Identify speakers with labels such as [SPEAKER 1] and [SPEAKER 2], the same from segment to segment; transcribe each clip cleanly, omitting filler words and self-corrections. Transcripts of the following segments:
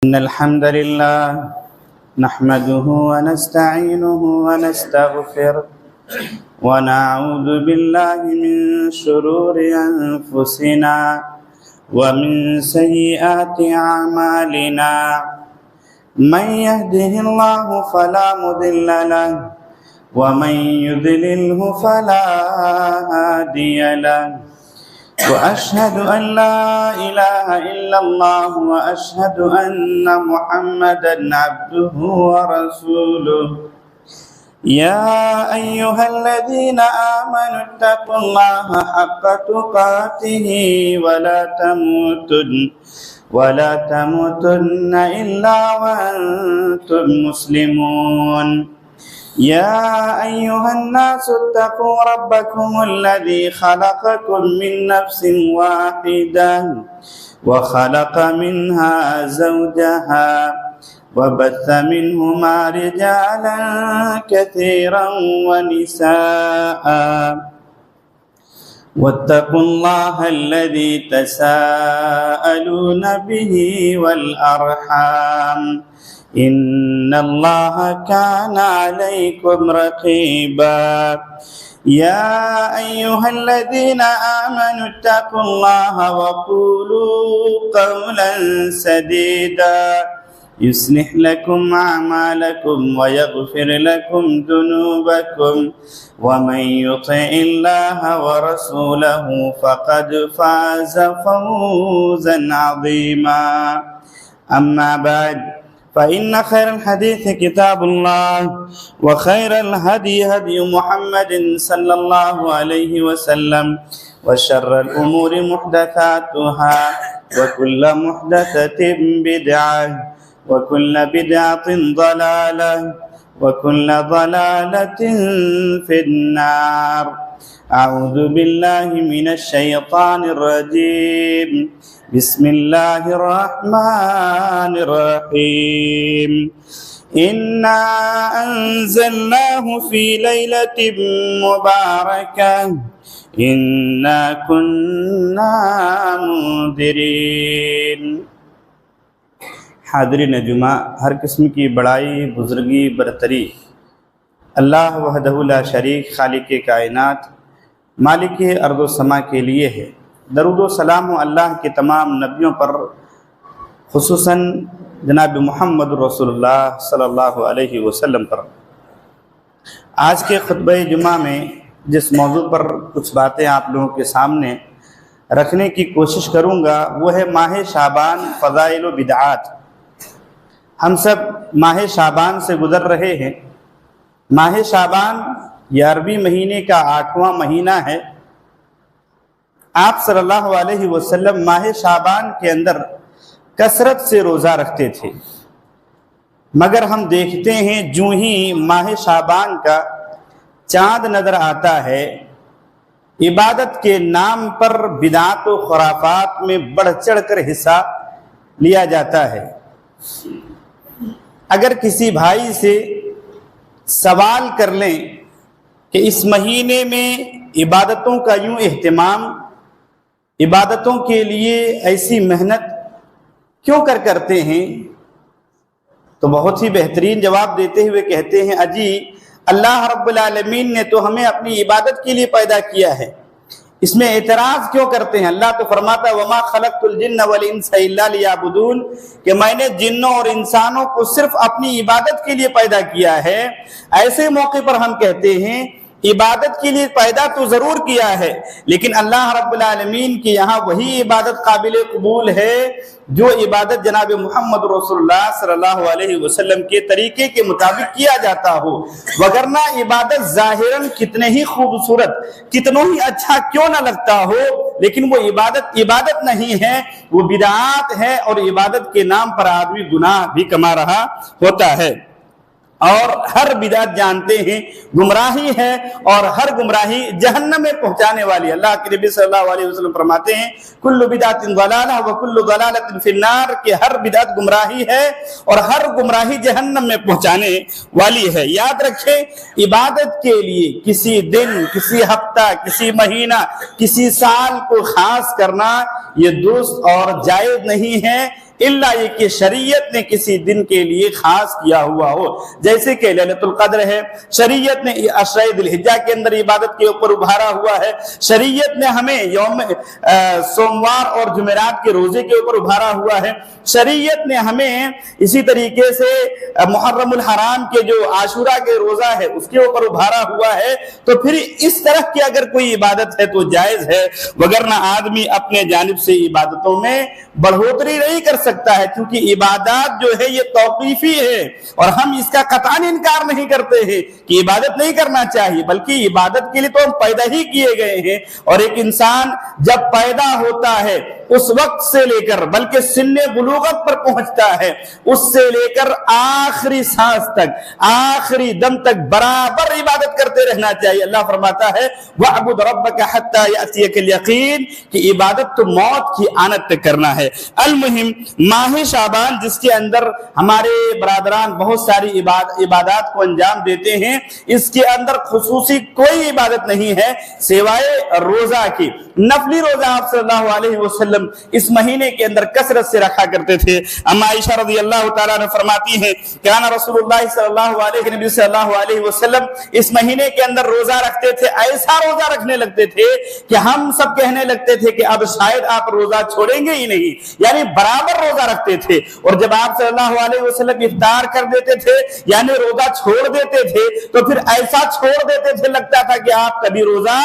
[SPEAKER 1] إن الحمد لله نحمده ونستعينه ونستغفره ونعوذ بالله من شرور أنفسنا ومن سيئات أعمالنا من يهده الله فلا مضل له ومن يضلله فلا هادي له وأشهد أن لا إله إلا الله وأشهد أن محمدا عبده ورسوله يا أيها الذين آمنوا اتقوا الله حق تقاته ولا تموتن إلا وأنتم مسلمون يا أيها الناس اتقوا ربكم الذي خلقكم من نفس واحدة وخلق منها زوجها وبث منهما رجالا كثيرا ونساء واتقوا الله الذي تساءلون به والأرحام إن الله كان عليكم رقيبا يا أيها الذين آمنوا اتقوا الله وقولوا قولا سديدا يصلح لكم أعمالكم ويغفر لكم ذنوبكم ومن يطع الله ورسوله فقد فاز فوزا عظيما أما بعد فإن خير الحديث كتاب الله وخير الهدي هدي محمد صلى الله عليه وسلم وشر الأمور محدثاتها وكل محدثة بدعة وكل بدعة ضلالة وكل ضلالة في النار أعوذ بالله من الشيطان الرجيم بسم الله الرحمن الرحيم إنا أنزلناه في ليلة مباركة إنا كنا منذرين حاضرین جمعہ، ہر قسم کی بڑائی، بزرگی، برتری اللہ وحدہ لا شریک خالق کائنات مالک ارض و سما کے لیے ہے۔ درود و سلام اللہ کے تمام نبیوں پر، خصوصاً جناب محمد رسول اللہ صلی اللہ علیہ وسلم پر۔ آج کے خطبہ جمعہ میں جس موضوع پر کچھ باتیں آپ لوگوں کے سامنے رکھنے کی کوشش کروں گا وہ ہے ماہ شعبان، فضائل و بدعات۔ ہم سب ماہ شعبان سے گزر رہے ہیں۔ ماہ شعبان یہ عربی مہینے کا 8واں مہینہ ہے۔ آپ صلی اللہ علیہ وسلم ماہ شعبان کے اندر کثرت سے روزہ رکھتے تھے، مگر ہم دیکھتے ہیں جو ہی ماہ شعبان کا چاند نظر آتا ہے، عبادت کے نام پر بدعات و خرافات میں بڑھ چڑھ کر حصہ لیا جاتا ہے۔ اگر کسی بھائی سے سوال کر لیں کہ اس مہینے میں عبادتوں کا یوں اہتمام، عبادتوں کے لیے ایسی محنت کیوں کرتے ہیں، تو بہت ہی بہترین جواب دیتے ہوئے کہتے ہیں اجی اللہ رب العالمین نے تو ہمیں اپنی عبادت کے لیے پیدا کیا ہے، اس میں اعتراض کیوں کرتے ہیں؟ اللہ تو فرماتا ہے وما خلقت الجن والانس الا لیعبدون، کہ میں نے جنوں اور انسانوں کو صرف اپنی عبادت کے لیے پیدا کیا ہے۔ ایسے موقع پر ہم کہتے ہیں عبادت کے لیے پیدا تو ضرور کیا ہے، لیکن اللہ رب العالمین کی یہاں وہی عبادت قابل قبول ہے جو عبادت جناب محمد رسول اللہ صلی اللہ علیہ وسلم کے طریقے کے مطابق کیا جاتا ہو، وگرنہ عبادت ظاہراً کتنے ہی خوبصورت، کتنوں ہی اچھا کیوں نہ لگتا ہو، لیکن وہ عبادت نہیں ہے، وہ بدعات ہے، اور عبادت کے نام پر آدمی گناہ بھی کما رہا ہوتا ہے۔ اور ہر بدعت جانتے ہیں گمراہی ہے، اور ہر گمراہی جہنم میں پہنچانے والی۔ اللہ کے نبی صلی اللہ علیہ وسلم فرماتے ہیں کل بدعت ضلالہ وکل ضلالۃ فی النار، کہ ہر بدعت گمراہی ہے اور ہر گمراہی جہنم میں پہنچانے والی ہے۔ یاد رکھیں عبادت کے لیے کسی دن، کسی ہفتہ، کسی مہینہ، کسی سال کو خاص کرنا یہ درست اور جائز نہیں ہے۔ الا یہ کہ شریعت نے کسی دن کے لیے خاص کیا ہوا ہو، جیسے کہ لیلۃ القدر ہے، شریعت نے عشرہ ذی الحجہ کے اندر عبادت کے اوپر ابھارا ہوا ہے، شریعت نے ہمیں یوم سوموار اور جمعرات کے روزے کے اوپر ابھارا ہوا ہے، شریعت نے ہمیں اسی طریقے سے محرم الحرام کے جو عاشورہ کے روزہ ہے اس کے اوپر ابھارا ہوا ہے، تو پھر اس طرح کی اگر کوئی عبادت ہے تو جائز ہے، وگرنہ آدمی اپنے جانب سے عبادتوں میں بڑھوتری نہیں کر سکتا ہے، کیونکہ عبادات جو ہے یہ توقیفی ہے، اور ہم اس کا قطعاً انکار نہیں کرتے ہیں کہ عبادت نہیں کرنا چاہیے، بلکہ عبادت کے لیے تو ہم پیدا ہی کیے گئے ہیں، اور ایک انسان جب پیدا ہوتا ہے اس وقت سے لے کر بلکہ سن بلوغت پر پہنچتا ہے، اس سے لے کر آخری سانس تک، آخری دم تک برابر عبادت کرتے رہنا چاہیے۔ اللہ فرماتا ہے وَاعْبُدْ رَبَّكَ حَتَّى يَأْتِيَكَ الْيَقِينُ، کہ عبادت تو موت کی آنت تک کرنا ہے۔ المہم ماہ شعبان جس کے اندر ہمارے برادران بہت ساری عبادات کو انجام دیتے ہیں، اس کے اندر خصوصی کوئی عبادت نہیں ہے سوائے روزہ کی۔ نفلی روزہ آپ صلی اللہ علیہ وسلم اس مہینے کے اندر کثرت سے رکھا کرتے تھے۔ اما عائشہ رضی اللہ تعالیٰ نے فرماتی ہیں کہ کان رسول اللہ صلی اللہ علیہ وسلم اس مہینے کے اندر روزہ رکھتے تھے، ایسا روزہ رکھنے لگتے تھے کہ ہم سب کہنے لگتے تھے کہ اب شاید آپ روزہ چھوڑیں گے ہی نہیں، یعنی برابر روزہ رکھتے تھے، اور جب آپ صلی اللہ علیہ وسلم افطار کر دیتے تھے یعنی روزہ چھوڑ دیتے تھے تو پھر ایسا چھوڑ دیتے تھے لگتا تھا کہ آپ کبھی روزہ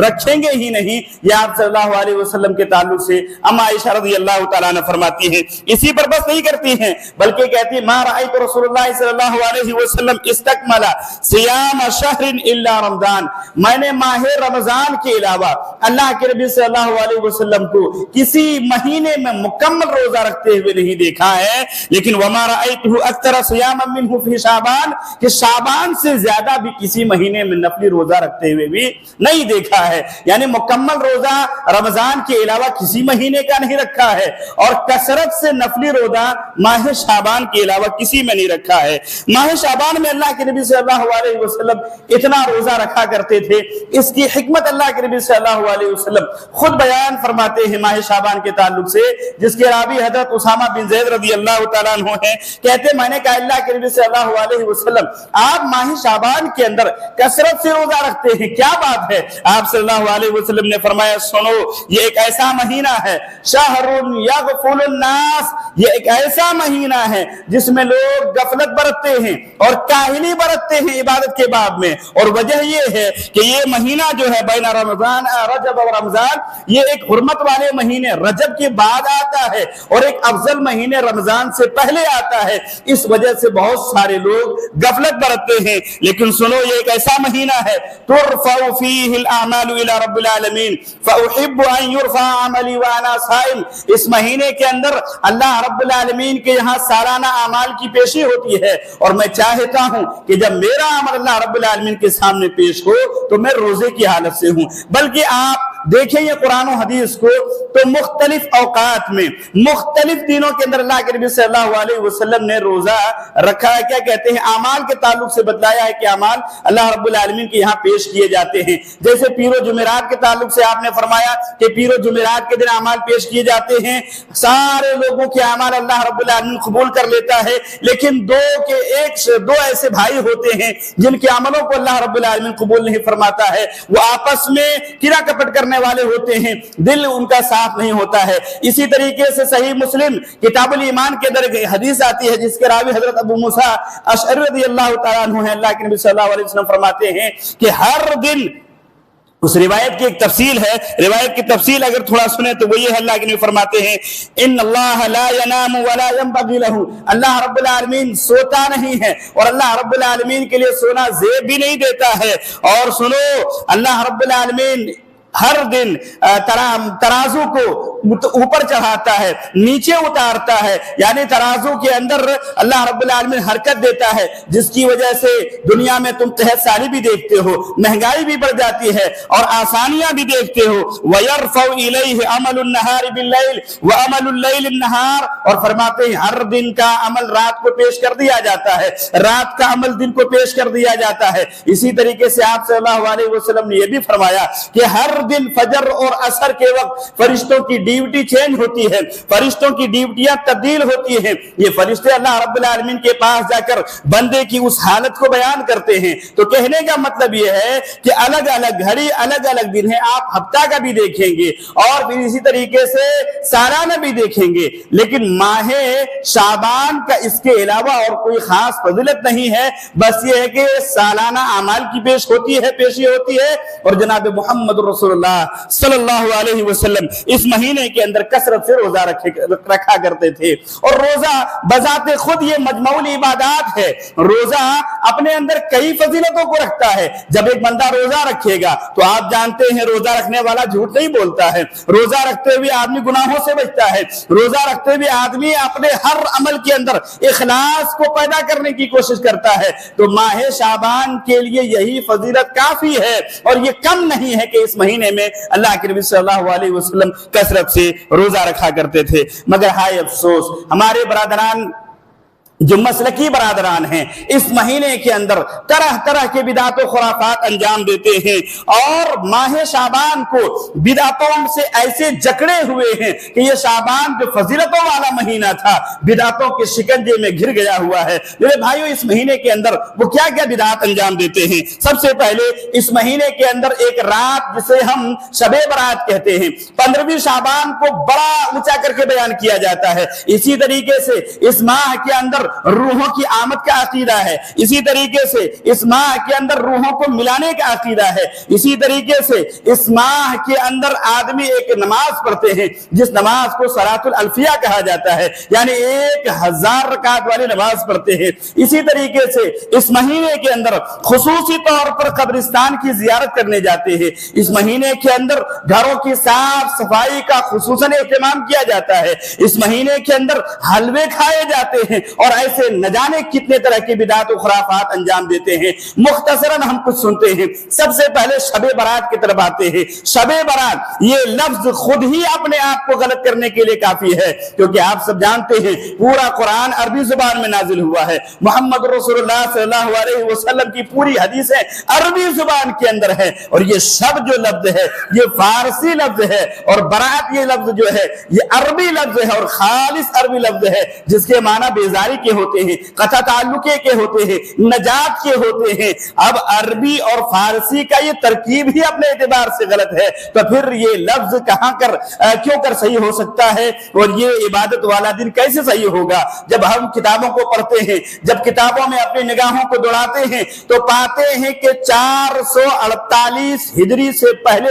[SPEAKER 1] رکھیں گے ہی نہیں۔ یہ آپ صلی اللہ علیہ وسلم کے تعلق سے اما عائشہ رضی اللہ تعالیٰ نے فرماتی ہیں۔ اسی پر بس نہیں کرتی ہیں بلکہ کہتی ہیں ما رأیت رسول اللہ صلی اللہ علیہ وسلم استکمل صیام شہر الا رمضان، میں نے ماہ رمضان کے علاوہ اللہ کے نبی صلی اللہ علیہ وسلم کو کسی مہینے میں مکمل روزہ رکھتے ہوئے نہیں دیکھا ہے، لیکن وما رأیتہ اکثر صیاما منہ فی شعبان، کہ شعبان سے زیادہ بھی کسی مہینے میں نفلی روزہ رکھتے ہوئے بھی نہیں دیکھا ہے، یعنی مکمل روزہ رمضان کے علاوہ کسی مہینے کا نہیں رکھا ہے، اور کثرت سے نفلی روزہ ماہ شعبان کے علاوہ کسی میں نہیں رکھا ہے۔ ماہ شعبان میں اللہ کے نبی صلی اللہ علیہ وسلم اتنا روزہ رکھا کرتے تھے، اس کی حکمت اللہ کے نبی صلی اللہ علیہ وسلم خود بیان فرماتے ہیں ماہ شعبان کے تعلق سے، جس کے راوی حضرت اسامہ بن زید رضی اللہ تعالیٰ عنہ ہیں، کہتے میں نے کہا اللہ کے نبی صلی اللہ علیہ وسلم آپ ماہ شعبان کے اندر کثرت سے روزہ رکھتے ہیں، کیا بات ہے؟ آپ صلی اللہ علیہ وسلم نے فرمایا سنو، یہ ایک ایسا مہینہ ہے شہر یغفل الناس، یہ ایک ایسا مہینہ ہے جس میں لوگ غفلت برتتے ہیں اور کاہلی برتتے ہیں عبادت کے باب میں، اور وجہ یہ ہے کہ یہ مہینہ جو ہے بین رمضان رجب اور رمضان، یہ ایک حرمت والے مہینے رجب کے بعد آتا ہے اور ایک افضل مہینے رمضان سے پہلے آتا ہے، اس وجہ سے بہت سارے لوگ غفلت برتتے ہیں۔ لیکن سنو یہ ایک ایسا مہینہ ہے ترفع فیہ الاعمال الی رب العالمین فاحب ان یرفع عملی وانا صائم، اس مہینے کے اندر اللہ رب العالمین کے یہاں سالانہ اعمال کی پیشی ہوتی ہے، اور میں چاہتا ہوں کہ جب میرا عمل اللہ رب العالمین کے سامنے پیش ہو تو میں روزے کی حالت سے ہوں۔ بلکہ آپ دیکھیں یہ قرآن و حدیث کو تو مختلف اوقات میں مختلف دنوں کے اندر اللہ کے نبی صلی اللہ علیہ وسلم نے روزہ رکھا ہے۔ کیا کہتے ہیں؟ اعمال کے تعلق سے بتلایا ہے کہ اعمال اللہ رب العالمین کے یہاں پیش کیے جاتے ہیں، جیسے پیر و جمعرات کے تعلق سے آپ نے فرمایا کہ پیر و جمعرات کے دن اعمال پیش کیے جاتے ہیں، سارے لوگوں کے اعمال اللہ رب العالمین قبول کر لیتا ہے، لیکن دو ایسے بھائی ہوتے ہیں جن کے عملوں کو اللہ رب العالمین قبول نہیں فرماتا ہے، وہ آپس میں کرا کپٹ کرنے والے ہوتے ہیں، دل ان کا صاف نہیں ہوتا ہے۔ اسی طریقے سے صحیح مسلم کتاب الایمان کے اندر حدیث آتی ہے جس کے راوی حضرت ابو موسیٰ اشعری رضی اللہ تعالیٰ عنہ ہیں، اللہ کے نبی صلی اللہ علیہ وسلم فرماتے ہیں کہ ہر دن، اس روایت کی ایک تفصیل ہے، روایت کی تفصیل اگر تھوڑا سنیں تو وہ یہ ہے، اللہ کے نبی فرماتے ہیں ان اللہ لا ینام ولا ينبغي له، اللہ رب العالمین سوتا نہیں ہے اور اللہ رب العالمین کے لیے سونا زیب بھی نہیں دیتا ہے۔ اور سنو اللہ رب العالمین ہر دن ترازو کو اوپر چڑھاتا ہے، نیچے اتارتا ہے، یعنی ترازو کے اندر اللہ رب العالمین حرکت دیتا ہے، جس کی وجہ سے دنیا میں تم قحط سالی بھی دیکھتے ہو، مہنگائی بھی بڑھ جاتی ہے اور آسانیاں بھی دیکھتے ہو۔ وَيَرْفَعُ إِلَيْهِ عَمَلُ النَّهَارِ بِاللَّيْلِ وَعَمَلُ اللَّيْلِ النَّهَارِ، اور فرماتے ہیں ہر دن کا عمل رات کو پیش کر دیا جاتا ہے، رات کا عمل دن کو پیش کر دیا جاتا ہے۔ اسی طریقے سے آپ صلی اللہ علیہ وسلم نے یہ بھی فرمایا کہ ہر ہر دن فجر اور عصر کے وقت فرشتوں کی ڈیوٹی چینج ہوتی ہے، فرشتوں کی ڈیوٹیاں تبدیل ہوتی ہیں۔ یہ فرشتے اللہ رب العالمین کے پاس جا کر بندے کی اس حالت کو بیان کرتے ہیں۔ تو کہنے کا مطلب یہ ہے کہ الگ الگ گھڑی الگ الگ دن ہے، آپ ہفتہ کا بھی دیکھیں گے اور پھر اسی طریقے سے سالانہ بھی دیکھیں گے، لیکن ماہ شعبان کا اس کے علاوہ اور کوئی خاص فضیلت نہیں ہے، بس یہ ہے کہ سالانہ اعمال کی پیشی ہوتی ہے اور جناب محمد رسول اللہ صلی اللہ علیہ وسلم اس مہینے کے اندر کثرت سے روزہ رکھا کرتے تھے۔ اور روزہ بذات خود یہ مجموع عبادات ہے، روزہ اپنے اندر کئی فضیلتوں کو رکھتا ہے۔ جب ایک بندہ روزہ رکھے گا تو آپ جانتے ہیں روزہ رکھنے والا جھوٹ نہیں بولتا ہے، روزہ رکھتے ہوئے آدمی گناہوں سے بچتا ہے، روزہ رکھتے ہوئے آدمی اپنے ہر عمل کے اندر اخلاص کو پیدا کرنے کی کوشش کرتا ہے۔ تو ماہ شعبان کے لیے یہی فضیلت کافی ہے اور یہ کم نہیں ہے کہ اس مہینے میں اللہ کے نبی صلی اللہ علیہ وسلم کثرت سے روزہ رکھا کرتے تھے۔ مگر ہائے افسوس، ہمارے برادران جو مسلکی برادران ہیں اس مہینے کے اندر طرح طرح کے بدعات و خرافات انجام دیتے ہیں اور ماہ شعبان کو بدعتوں سے ایسے جکڑے ہوئے ہیں کہ یہ شعبان جو فضیلتوں والا مہینہ تھا بدعتوں کے شکنجے میں گھر گیا ہوا ہے۔ میرے بھائیو، اس مہینے کے اندر وہ کیا کیا بدعات انجام دیتے ہیں؟ سب سے پہلے اس مہینے کے اندر ایک رات جسے ہم شب برات کہتے ہیں، 15ویں شعبان کو بڑا اونچا کر کے بیان کیا جاتا ہے۔ اسی طریقے سے اس ماہ کے اندر روحوں کی آمد کا عقیدہ ہے، اسی طریقے سے اس ماہ کے اندر روحوں کو ملانے کا عقیدہ ہے، اسی طریقے سے اس ماہ کے اندر آدمی ایک نماز پڑھتے ہیں جس نماز کو صلاۃ الالفیہ کہا جاتا ہے، یعنی 1000 رکعت والی نماز پڑھتے ہیں۔ اسی طریقے سے اس مہینے کے اندر خصوصی طور پر قبرستان کی زیارت کرنے جاتے ہیں۔ اس مہینے کے اندر گھروں کی صاف صفائی کا خصوصاً اہتمام کیا جاتا ہے۔ اس مہینے کے اندر حلوے کھائے جاتے ہیں اور ایسے نہ جانے کتنے طرح کی بدعات و خرافات انجام دیتے ہیں۔ مختصراً ہم کچھ سنتے ہیں۔ سب سے پہلے شب برات کی طرف آتے ہیں۔ شب برات یہ لفظ خود ہی اپنے آپ کو غلط کرنے کے لیے کافی ہے، کیونکہ آپ سب جانتے ہیں پورا قرآن عربی زبان میں نازل ہوا ہے، محمد رسول اللہ صلی اللہ علیہ وسلم کی پوری حدیثیں عربی زبان کے اندر ہے، اور یہ شب جو لفظ ہے یہ فارسی لفظ ہے اور برات یہ لفظ جو ہے یہ عربی لفظ ہے اور خالص عربی لفظ ہے، جس کے معنی بیزاری کے ہوتے ہیں، قطع تعلقے کے ہوتے ہیں، نجات کے ہوتے ہیں۔ اب عربی اور فارسی کا یہ ترکیب ہی اپنے اعتبار سے غلط ہے، تو پھر یہ لفظ کیوں کر صحیح ہو سکتا ہے اور یہ عبادت والا دن کیسے صحیح ہوگا؟ جب ہم کتابوں کو پڑھتے ہیں، جب کتابوں میں اپنی نگاہوں کو دوڑاتے ہیں تو پاتے ہیں کہ 448 ہجری سے پہلے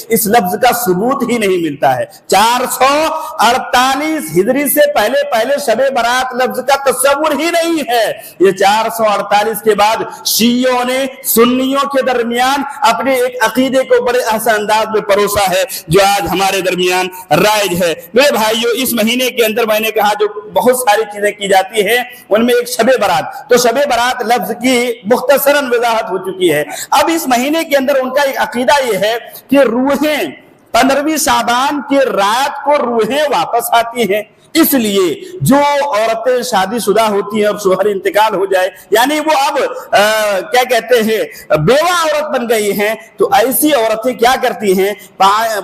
[SPEAKER 1] اس لفظ کا ثبوت ہی نہیں ملتا ہے۔ 448 ہجری سے پہلے شب برات لفظ کا تصور ہی نہیں ہے۔ یہ 448 کے بعد شیعوں نے سنیوں کے درمیان اپنے ایک عقیدے کو بڑے احسن انداز میں پروسا ہے جو آج ہمارے درمیان رائج ہے۔ میرے بھائیو، اس مہینے کے اندر میں نے کہا جو بہت ساری چیزیں کی جاتی ہیں ان میں ایک شب برات، تو شب برات لفظ کی مختصراً وضاحت ہو چکی ہے۔ اب اس مہینے کے اندر ان کا ایک عقیدہ یہ ہے کہ روحیں 15ویں شعبان کی رات کو روحیں واپس آتی ہیں، اس لیے جو عورتیں شادی شدہ ہوتی ہیں اور شوہر انتقال ہو جائے، یعنی وہ اب کیا کہتے ہیں بیوہ عورت بن گئی ہیں، تو ایسی عورتیں کیا کرتی ہیں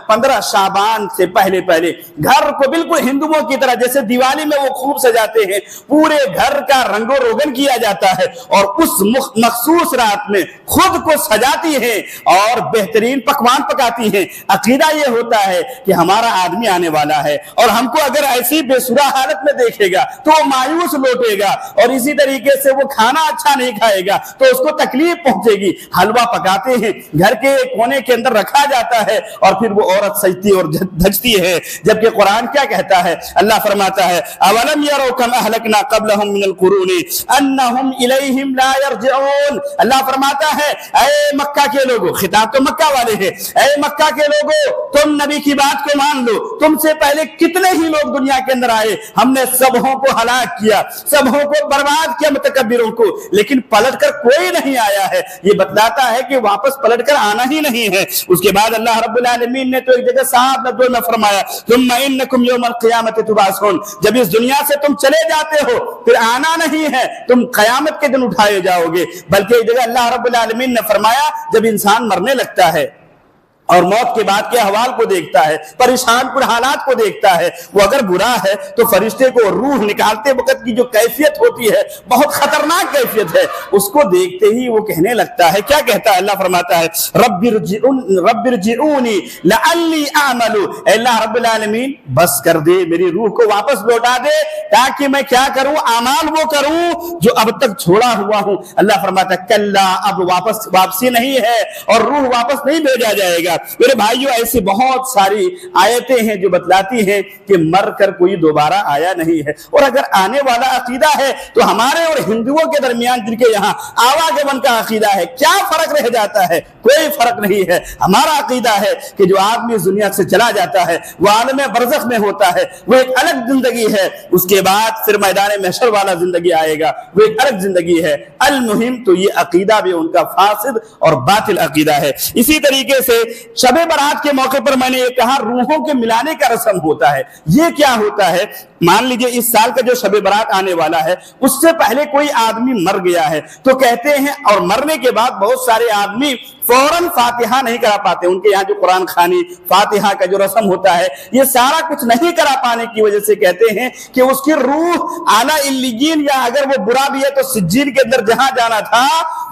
[SPEAKER 1] 15 شعبان سے پہلے گھر کو بالکل ہندوؤں کی طرح جیسے دیوالی میں وہ خوب سجاتے ہیں، پورے گھر کا رنگ و روگن کیا جاتا ہے اور اس مخصوص رات میں خود کو سجاتی ہیں اور بہترین پکوان پکاتی ہیں۔ عقیدہ یہ ہوتا ہے کہ ہمارا آدمی آنے والا ہے اور ہم کو اگر ایسی بے سورہ حالت میں دیکھے گا تو وہ مایوس لوٹے گا اور اسی طریقے سے وہ کھانا اچھا نہیں کھائے گا تو اس کو تکلیف پہنچے گی۔ حلوہ پکاتے ہیں، گھر کے کونے کے اندر رکھا جاتا ہے اور پھر وہ عورت سجتی اور دھجتی ہے، جبکہ قرآن کیا کہتا ہے؟ اللہ فرماتا ہے اولم یروا کم اہلکنا قبلہم من القرون انہم الیہم لا یرجعون۔ اللہ فرماتا ہے اے مکہ کے لوگوں، خطاب تو مکہ والے ہیں، اے مکہ کے لوگوں تم نبی کی بات کو مان لو، تم سے پہلے کتنے ہی لوگ دنیا کے اندر آئے، ہم نے سبوں کو ہلاک کیا، سبوں کو برباد کیا متکبروں کو، لیکن پلٹ کر کوئی نہیں آیا ہے۔ یہ بتلاتا ہے کہ واپس پلٹ کر آنا ہی نہیں ہے۔ اس کے بعد اللہ رب العالمین نے تو ایک جگہ صاف لفظوں میں فرمایا ثم انکم یوم القیامۃ تبعثون، جب اس دنیا سے تم چلے جاتے ہو پھر آنا نہیں ہے، تم قیامت کے دن اٹھائے جاؤ گے۔ بلکہ ایک جگہ اللہ رب العالمین نے فرمایا جب انسان مرنے لگتا ہے اور موت کے بعد کے احوال کو دیکھتا ہے، پریشان کن حالات کو دیکھتا ہے، وہ اگر برا ہے تو فرشتے کو روح نکالتے وقت کی جو کیفیت ہوتی ہے بہت خطرناک کیفیت ہے، اس کو دیکھتے ہی وہ کہنے لگتا ہے، کیا کہتا ہے؟ اللہ فرماتا ہے رب ارجعونی لعلی اعمل، اے اللہ رب العالمین بس کر دے، میری روح کو واپس لوٹا دے تاکہ میں کیا کروں؟ اعمال وہ کروں جو اب تک چھوڑا ہوا ہوں۔ اللہ فرماتا ہے کلا، اب واپسی نہیں ہے اور روح واپس نہیں بھیجا جائے گا۔ میرے بھائیوں ایسی بہت ساری آیتیں ہیں جو بتلاتی ہیں کہ مر کر کوئی دوبارہ آیا نہیں ہے، اور اگر آنے والا عقیدہ ہے تو ہمارے اور ہندوؤں کے درمیان جن کے یہاں آواگمن کا عقیدہ ہے کیا فرق رہ جاتا ہے؟ کوئی فرق نہیں ہے۔ ہمارا عقیدہ ہے کہ جو آدمی اس دنیا سے چلا جاتا ہے وہ عالم برزخ میں ہوتا ہے، وہ ایک الگ زندگی ہے، اس کے بعد پھر میدان محشر والا زندگی آئے گا، وہ ایک الگ زندگی ہے۔ المہم تو یہ عقیدہ بھی ان کا فاسد اور باطل عقیدہ ہے۔ اسی طریقے سے شب برات کے موقع پر میں نے یہ کہا روحوں کے ملانے کا رسم ہوتا ہے۔ یہ کیا ہوتا ہے؟ مان لیجئے اس سال کا جو شب برات آنے والا ہے اس سے پہلے کوئی آدمی مر گیا ہے تو کہتے ہیں، اور مرنے کے بعد بہت سارے آدمی فوراً فاتحہ نہیں کرا پاتے، ان کے یہاں جو قرآن خوانی فاتحہ کا جو رسم ہوتا ہے یہ سارا کچھ نہیں کرا پانے کی وجہ سے کہتے ہیں کہ اس کی روح اعلیٰ علیین، یا اگر وہ برا بھی ہے تو سجین کے اندر جہاں جانا تھا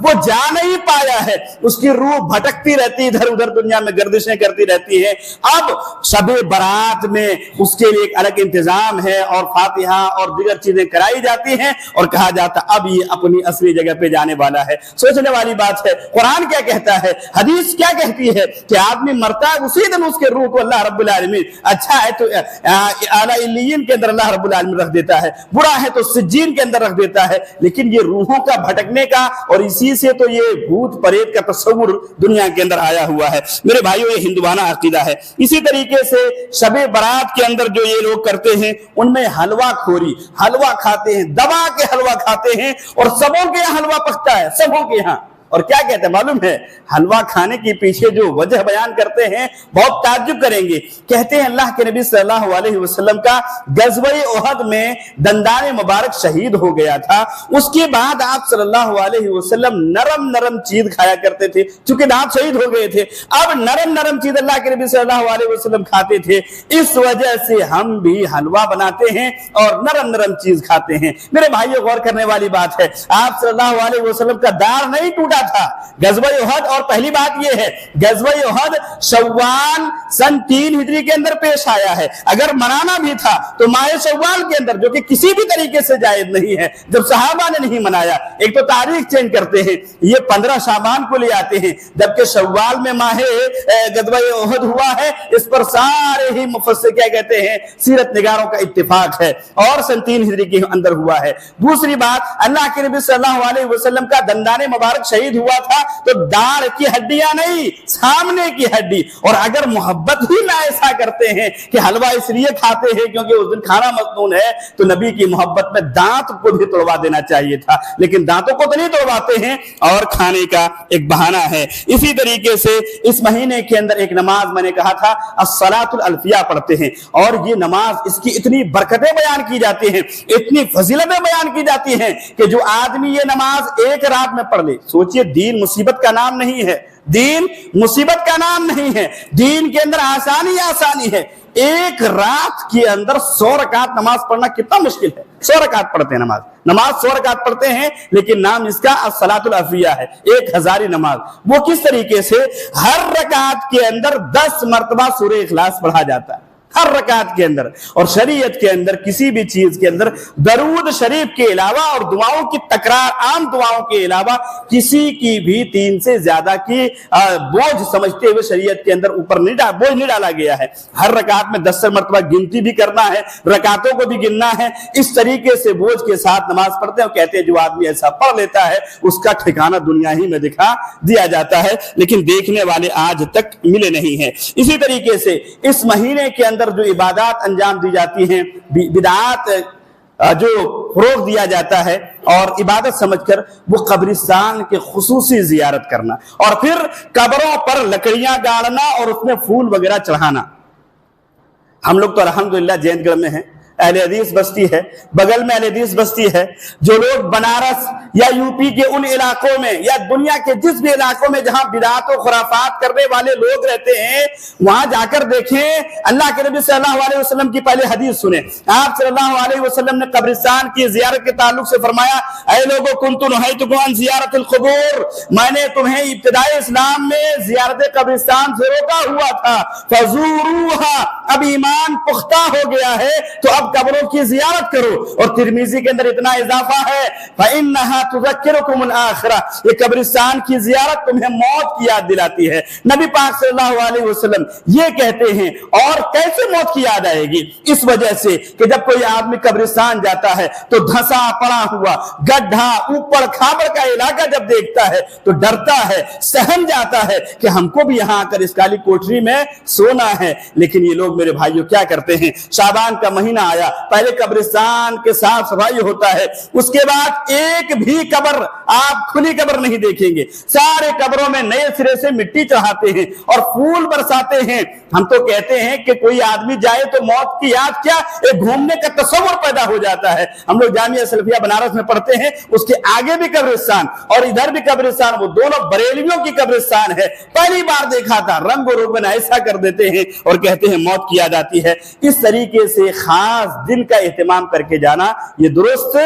[SPEAKER 1] وہ جا نہیں پایا ہے، اس کی روح بھٹکتی رہتی ادھر ادھر دنیا میں گردشیں کرتی رہتی ہے۔ اب شب برات میں اس کے لیے ایک الگ انتظام ہے اور فاتحہ اور دیگر چیزیں کرائی جاتی ہیں اور کہا جاتا اب یہ اپنی اصلی جگہ پہ جانے والا ہے۔ سوچنے والی بات ہے قرآن کیا کہتا ہے، حدیث کیا کہتی ہے کہ آدمی مرتا ہے اسی دن اس کے روح کو اللہ رب العالمین اچھا ہے تو اعلیٰ علیین کے اندر اللہ رب العالمین رکھ دیتا ہے، برا ہے تو سجین کے اندر رکھ دیتا ہے۔ لیکن یہ روحوں کا بھٹکنے کا اور اسی سے تو یہ بھوت پریت کا تصور دنیا کے اندر آیا ہوا ہے۔ میرے بھائیوں یہ ہندوانہ عقیدہ ہے۔ اسی طریقے سے شب برات کے اندر جو یہ لوگ کرتے ہیں ان میں حلوہ خوری، حلوہ کھاتے ہیں، دبا کے حلوہ کھاتے ہیں، اور سبوں کے یہاں حلوہ پکتا ہے، سبوں کے یہاں۔ اور کیا کہتے ہیں معلوم ہے؟ حلوہ کھانے کے پیچھے جو وجہ بیان کرتے ہیں بہت تعجب کریں گے۔ کہتے ہیں اللہ کے نبی صلی اللہ علیہ وسلم کا غزوہ احد میں دندان مبارک شہید ہو گیا تھا، اس کے بعد آپ صلی اللہ علیہ وسلم نرم نرم چیز کھایا کرتے تھے، چونکہ دانت شہید ہو گئے تھے، اب نرم نرم چیز اللہ کے نبی صلی اللہ علیہ وسلم کھاتے تھے، اس وجہ سے ہم بھی حلوہ بناتے ہیں اور نرم نرم چیز کھاتے ہیں۔ میرے بھائیوں غور کرنے والی بات ہے، آپ صلی اللہ علیہ وسلم کا دار نہیں ٹوٹا تھا غزوہ احد، اور پہلی بات یہ ہے غزوہ احد شوال سن 3 ہجری کے اندر پیش آیا ہے، اگر منانا بھی تھا تو ماہ شوال کے اندر، جو کہ کسی بھی طریقے سے جائز نہیں ہے، جب صحابہ نے نہیں منایا۔ ایک تو تاریخ چینج کرتے ہیں، یہ 15 شعبان کو لے آتے ہیں، جبکہ شوال میں ماہ غزوہ احد ہوا ہے، اس پر سارے ہی مفسر کیا کہتے ہیں سیرت نگاروں کا اتفاق ہے، اور سن 3 ہجری کے اندر ہوا ہے۔ دوسری بات، اللہ کے نبی صلی اللہ علیہ وسلم کا دندان مبارک شہید ہوا تھا تو داڑھ کی ہڈیاں نہیں، سامنے کی ہڈی، اور اگر محبت ہی میں ایسا کرتے ہیں کہ حلوہ اس لیے کھاتے ہیں کیونکہ اس دن کھانا مصنون ہے، تو نبی کی محبت میں دانت کو بھی توڑوا دینا چاہیے تھا، لیکن دانتوں کو تو نہیں توڑواتے ہیں اور کھانے کا ایک بہانہ ہے۔ اسی طریقے سے اس مہینے کے اندر ایک نماز میں نے کہا تھا الصلاۃ الالفیہ پڑھتے ہیں، اور یہ نماز اس کی اتنی برکتیں بیان کی جاتی ہیں، اتنی فضیلتیں بیان کی جاتی ہیں کہ جو آدمی یہ نماز ایک رات میں پڑھ لے، سوچئے دین مصیبت کا نام نہیں ہے، دین مصیبت کا نام نہیں ہے، دین کے اندر آسانی آسانی ہے۔ ایک رات کے اندر 100 رکعت نماز پڑھنا کتنا مشکل ہے، 100 رکعت پڑھتے ہیں نماز 100 رکعت پڑھتے ہیں، لیکن نام اس کا الصلاۃ الالفیہ ہے، 1000 نماز۔ وہ کس طریقے سے ہر رکعت کے اندر 10 مرتبہ سورہ اخلاص پڑھا جاتا ہے، ہر رکعت کے اندر۔ اور شریعت کے اندر کسی بھی چیز کے اندر درود شریف کے علاوہ اور دعاؤں کی تکرار، عام دعاؤں کے علاوہ کسی کی بھی 3 سے زیادہ کی بوجھ سمجھتے ہوئے شریعت کے اندر اوپر بوجھ نہیں ڈالا گیا ہے۔ ہر رکعت میں 10 مرتبہ گنتی بھی کرنا ہے، رکعتوں کو بھی گننا ہے، اس طریقے سے بوجھ کے ساتھ نماز پڑھتے ہیں، اور کہتے ہیں جو آدمی ایسا پڑھ لیتا ہے اس کا ٹھکانہ دنیا ہی میں دکھا دیا جاتا ہے، لیکن دیکھنے والے آج تک ملے نہیں ہیں۔ اسی طریقے سے اس مہینے کے اندر جو عبادات انجام دی جاتی ہیں، بدعات جو فروغ دیا جاتا ہے، اور عبادت سمجھ کر وہ قبرستان کے خصوصی زیارت کرنا، اور پھر قبروں پر لکڑیاں گاڑنا اور اس میں پھول وغیرہ چڑھانا۔ ہم لوگ تو الحمدللہ جینت گڑھ میں ہیں، اہل حدیث بستی ہے، بغل میں اہل حدیث بستی ہے، جو لوگ بنارس یا یوپی کے ان علاقوں میں یا دنیا کے جس بھی علاقوں میں جہاں بدعات و خرافات کرنے والے لوگ رہتے ہیں وہاں جا کر دیکھیں، اللہ کے نبی صلی اللہ علیہ وسلم کی پہلے حدیث سنیں۔ آپ صلی اللہ علیہ وسلم نے قبرستان کی زیارت کے تعلق سے فرمایا، اے لوگو کنت نہیتکم عن زیارت القبور، میں نے تمہیں ابتدائی اسلام میں زیارت قبرستان سے روکا ہوا تھا، فزوروها، اب ایمان پختہ ہو گیا ہے تو اب قبروں کی زیارت کرو۔ اور ترمذی کے اندر اتنا اضافہ ہے، فإنها تذکرکم الآخرہ، یہ قبرستان کی زیارت تمہیں موت کی یاد دلاتی ہے۔ نبی پاک صلی اللہ علیہ وسلم یہ کہتے ہیں، اور کیسے موت کی یاد آئے گی؟ اس وجہ سے کہ جب کوئی آدمی قبرستان جاتا ہے تو دھسا پڑا ہوا گڈھا اوپر کھابڑ کا علاقہ جب دیکھتا ہے تو ڈرتا ہے، سہم جاتا ہے کہ ہم کو بھی یہاں آ کر اس کالی کوٹری میں سونا ہے۔ لیکن یہ لوگ میرے بھائیوں کیا کرتے ہیں، شعبان کا مہینہ آیا، پہلے قبرستان کے صاف صفائی ہوتا ہے، اس کے بعد ایک بھی قبر آپ کھلی قبر نہیں دیکھیں گے، سارے قبروں میں نئے سرے سے مٹی چڑھاتے ہیں اور پھول برساتے ہیں۔ ہم تو کہتے ہیں کہ کوئی آدمی جائے تو موت کی یاد کیا، ایک گھومنے کا تصور پیدا ہو جاتا ہے۔ ہم لوگ جامعہ سلفیہ بنارس میں پڑھتے ہیں، اس کے آگے بھی قبرستان اور ادھر بھی قبرستان، وہ دونوں بریلویوں کی قبرستان ہے، پہلی بار دیکھا تھا، رنگ و روگن ایسا کر دیتے ہیں اور کہتے ہیں موت کی یاد آتی ہے۔ اس طریقے سے خاص دن کا اہتمام کر کے جانا یہ درست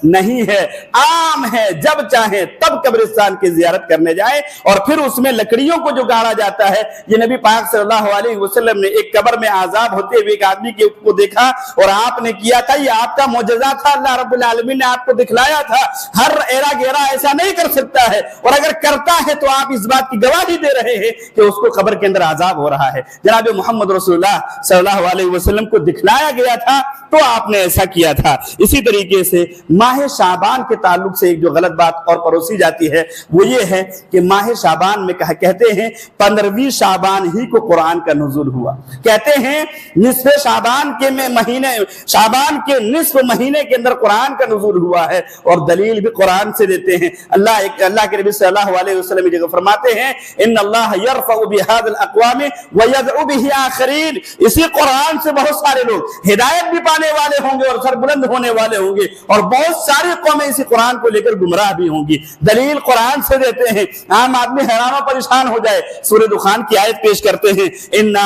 [SPEAKER 1] نہیں ہے۔ عام ہے جب چاہیں تب قبرستان کی زیارت کرنے جائیں، اور پھر اس میں لکڑیوں کو جو گاڑا جاتا ہے، یہ نبی پاک صلی اللہ علیہ وسلم نے ایک قبر میں عذاب ہوتے ہوئے ایک آدمی کو دیکھا اور آپ نے کیا تھا، یہ آپ کا معجزہ تھا، اللہ رب العالمین نے آپ کو دکھلایا تھا، ہر ایرا گیرا ایسا نہیں کر سکتا ہے، اور اگر کرتا ہے تو آپ اس بات کی گواہی دے رہے ہیں کہ اس کو قبر کے اندر عذاب ہو رہا ہے۔ جناب محمد رسول اللہ صلی اللہ علیہ وسلم کو دکھلایا گیا تھا تو آپ نے ایسا کیا تھا۔ اسی طریقے سے ماہ شعبان کے تعلق سے ایک جو غلط بات اور پروسی جاتی ہے وہ یہ ہے کہ ماہ شعبان میں کہتے ہیں 15ویں شعبان ہی کو قرآن کا نزول ہوا، کہتے ہیں نصف شعبان کے مہینے، شعبان کے نصف مہینے کے اندر قرآن کا نزول ہوا ہے، اور دلیل بھی قرآن سے دیتے ہیں۔ اللہ کے نبی صلی اللہ علیہ وسلم جگہ فرماتے ہیں، ان اللہ یرفع بهذا الاقوام ويدعو به آخرین، اسی قرآن سے بہت سارے لوگ ہدایت بھی پانے والے ہوں گے اور سربلند ہونے والے ہوں گے، اور بہت ساری قومیں اسی قرآن کو لے کر گمراہ بھی ہوں گی۔ دلیل قرآن سے دیتے ہیں، عام آدمی حیران و پریشان ہو جائے، سورہ دخان کی آیت پیش کرتے ہیں، انا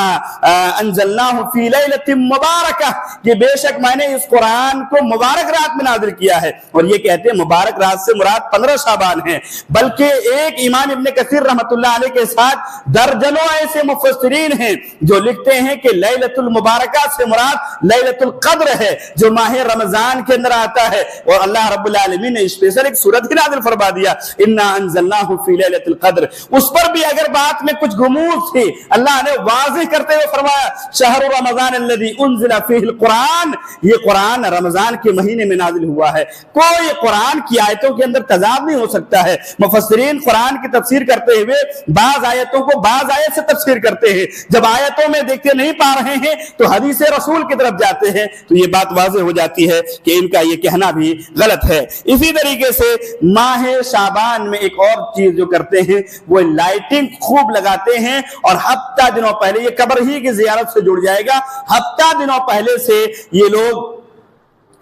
[SPEAKER 1] انزلناہ فی لیلۃ مبارکہ، کہ بے شک میں نے اس قرآن کو مبارک رات میں نازل کیا ہے، اور یہ کہتے ہیں مبارک رات سے مراد 15 شعبان ہے، بلکہ ایک امام ابن کثیر رحمۃ اللہ علیہ کے ساتھ درجنوں ایسے مفسرین ہیں جو لکھتے ہیں کہ لیلۃ المبارکہ سے مراد لیلۃ القدر ہے، جو ماہ رمضان کے اندر آتا ہے، اور اللہ رب العالمین نے اسپیشل ایک سورت ہی نازل فرما دیا، انا انزلناہ فی لیلۃ القدر۔ اس پر بھی اگر بات میں کچھ غموض تھی، اللہ نے واضح کرتے ہوئے فرمایا، شہر رمضان الذی انزل فیہ القرآن، یہ قرآن رمضان کے مہینے میں نازل ہوا ہے۔ کوئی قرآن کی آیتوں کے اندر تضاد نہیں ہو سکتا ہے۔ مفسرین قرآن کی تفسیر کرتے ہوئے بعض آیتوں کو بعض آیت سے تفسیر کرتے ہیں، جب آیتوں میں دیکھتے نہیں پا رہے ہیں تو حدیث رسول کی طرف جاتے ہیں، تو یہ بات واضح ہو جاتی ہے کہ ان کا یہ کہنا بھی غلط ہے۔ اسی طریقے سے ماہ شعبان میں ایک اور چیز جو کرتے ہیں وہ لائٹنگ خوب لگاتے ہیں، اور ہفتہ دنوں پہلے، یہ قبر ہی کی زیارت سے جڑ جائے گا، ہفتہ دنوں پہلے سے یہ لوگ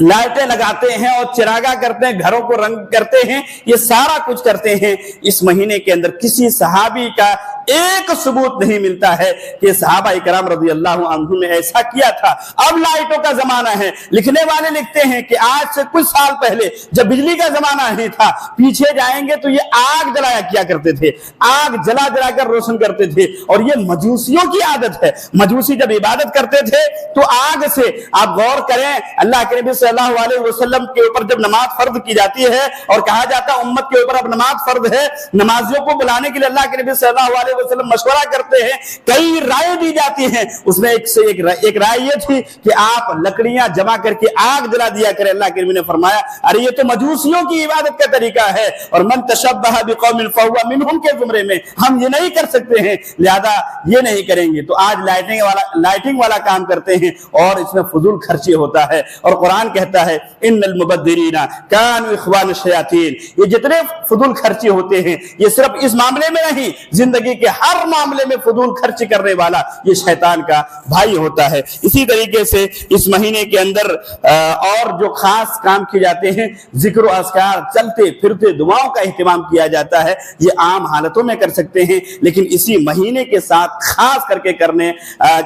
[SPEAKER 1] لائٹیں لگاتے ہیں اور چراغا کرتے ہیں، گھروں کو رنگ کرتے ہیں، یہ سارا کچھ کرتے ہیں۔ اس مہینے کے اندر کسی صحابی کا ایک ثبوت نہیں ملتا ہے کہ صحابہ کرام رضی اللہ عنہم نے ایسا کیا تھا۔ اب لائٹوں کا زمانہ ہے، لکھنے والے لکھتے ہیں کہ آج سے کچھ سال پہلے جب بجلی کا زمانہ نہیں تھا، پیچھے جائیں گے تو یہ آگ جلایا کیا کرتے تھے، آگ جلا جلا کر روشن کرتے تھے، اور یہ مجوسیوں کی عادت ہے۔ مجوسی جب عبادت کرتے تھے تو آگ سے، آپ غور کریں، اللہ کے نبی صلی اللہ علیہ وسلم کے اوپر جب نماز فرض کی جاتی ہے اور کہا جاتا ہے امت کے اوپر اب نماز فرض ہے، نمازیوں کو بلانے کے لیے اللہ کے نبی صلی اللہ علیہ وسلم مشورہ کرتے ہیں، کئی رائے دی جاتی ہیں، اس میں ایک رائے یہ تھی کہ آپ لکڑیاں جمع کر کے آگ جلا دیا کریں۔ اللہ کے نبی نے فرمایا ارے یہ تو مجوسیوں کی عبادت کا طریقہ ہے، اور من تشبہ بقوم فہو منہم کے زمرے میں، ہم یہ نہیں کر سکتے ہیں، لہذا یہ نہیں کریں گے۔ تو آج لائٹنگ والا کام کرتے ہیں، اور اس میں فضول خرچی ہوتا ہے، اور قرآن کہتا ہے ان المبذرین کانوا اخوان الشیاطین، یہ جتنے فضول خرچی ہوتے ہیں یہ صرف اس معاملے میں نہیں، زندگی کے کہ ہر معاملے میں فضول خرچ کرنے والا یہ شیطان کا بھائی ہوتا ہے۔ اسی طریقے سے اس مہینے کے اندر اور جو خاص کام کیے جاتے ہیں، ذکر و اذکار، چلتے پھرتے دعاؤں کا اہتمام کیا جاتا ہے، یہ عام حالتوں میں کر سکتے ہیں، لیکن اسی مہینے کے ساتھ خاص کر کے کرنے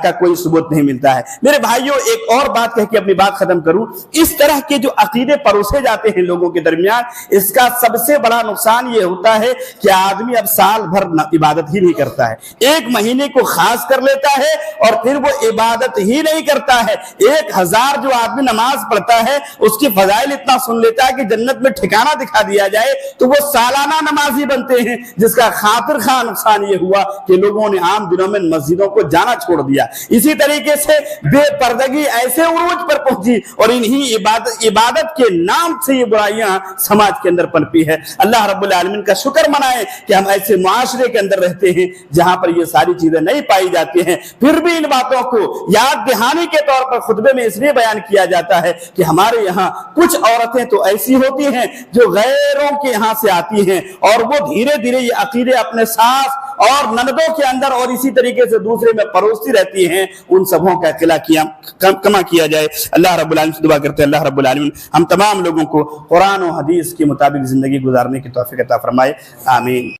[SPEAKER 1] کا کوئی ثبوت نہیں ملتا ہے۔ میرے بھائیوں، ایک اور بات کہہ کے اپنی بات ختم کروں، اس طرح کے جو عقیدے پروسے جاتے ہیں لوگوں کے درمیان، اس کا سب سے بڑا نقصان یہ ہوتا ہے کہ آدمی اب سال بھر عبادت ہی نہیں کرتا ہے، ایک مہینے کو خاص کر لیتا ہے اور پھر وہ عبادت ہی نہیں کرتا ہے۔ 1000 جو آدمی نماز پڑھتا ہے اس کی فضائل اتنا سن لیتا ہے کہ جنت میں ٹھکانہ دکھا دیا جائے تو وہ سالانہ نمازی بنتے ہیں، جس کا خاطر خواہ نقصان یہ ہوا کہ لوگوں نے عام دنوں میں مسجدوں کو جانا چھوڑ دیا۔ اسی طریقے سے بے پردگی ایسے عروج پر پہنچی اور انہی عبادت کے نام سے یہ برائیاں سماج کے اندر پنپی ہے۔ اللہ رب العالمین کا شکر منائیں کہ ہم ایسے معاشرے کے اندر رہتے ہیں جہاں پر یہ ساری چیزیں نہیں پائی جاتی ہیں، پھر بھی ان باتوں کو یاد دہانی کے طور پر خطبے میں اس لیے بیان کیا جاتا ہے کہ ہمارے یہاں کچھ عورتیں تو ایسی ہوتی ہیں جو غیروں کے یہاں سے آتی ہیں اور وہ دھیرے دھیرے یہ عقیدے اپنے ساس اور نندوں کے اندر اور اسی طریقے سے دوسرے میں پروستی رہتی ہیں، ان سبوں کا اطلاع کما کیا جائے۔ اللہ رب العالمین سے دعا کرتے ہیں اللہ رب العالمین ہم تمام لوگوں کو قرآن و حدیث کے مطابق زندگی گزارنے کی توفیق عطا فرمائے، آمین۔